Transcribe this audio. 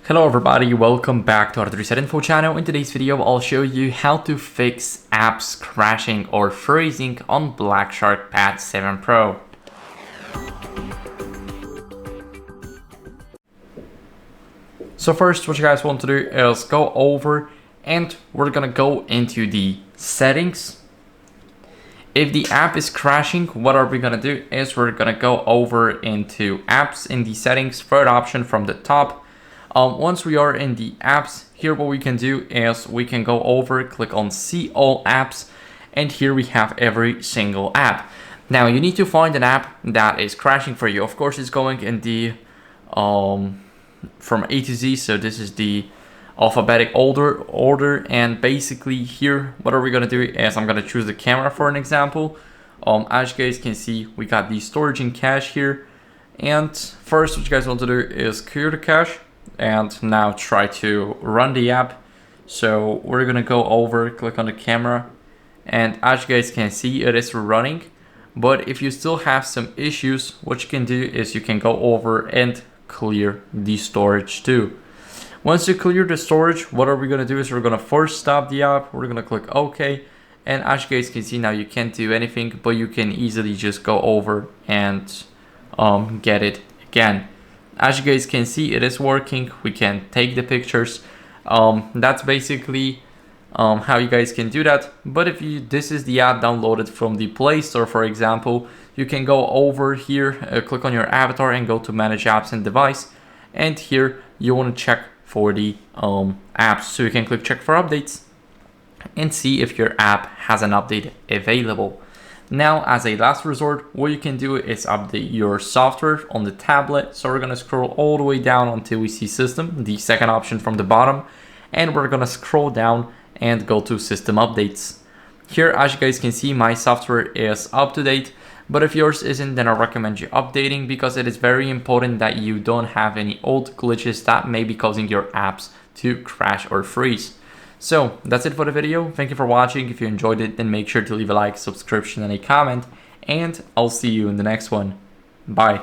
Hello everybody, welcome back to HardReset.Info channel. In today's video, I'll show you how to fix apps crashing or freezing on Black Shark Pad 7 Pro. So first, what you guys want to do is go over and we're gonna go into the settings. If the app is crashing, what are we gonna do is we're gonna go over into apps in the settings, third option from the top. Once we are in the apps, here what we can do is we can go over, click on see all apps, and here we have every single app. Now you need to find an app that is crashing for you. Of course, it's going in the from A to Z, so this is the alphabetic order, and basically here what are we gonna do is I'm gonna choose the camera for an example. As you guys can see, we got the storage and cache here, and first what you guys want to do is clear the cache and now try to run the app. So we're gonna go over, click on the camera, and as you guys can see, it is running. But if you still have some issues, what you can do is you can go over and clear the storage too. Once you clear the storage, what are we gonna do is we're gonna first stop the app, we're gonna click OK, and as you guys can see now, you can't do anything, but you can easily just go over and get it again. As you guys can see, it is working. We can take the pictures. That's basically how you guys can do that. But if this is the app downloaded from the Play Store, for example, you can go over here, click on your avatar and go to manage apps and device. And here you want to check for the apps. So you can click check for updates and see if your app has an update available. Now, as a last resort, what you can do is update your software on the tablet. So we're gonna scroll all the way down until we see system, the second option from the bottom, and we're gonna scroll down and go to system updates. Here, as you guys can see, my software is up to date, but if yours isn't, then I recommend you updating because it is very important that you don't have any old glitches that may be causing your apps to crash or freeze. So that's it for the video. Thank you for watching. If you enjoyed it, then make sure to leave a like, subscription, and a comment, and I'll see you in the next one. Bye.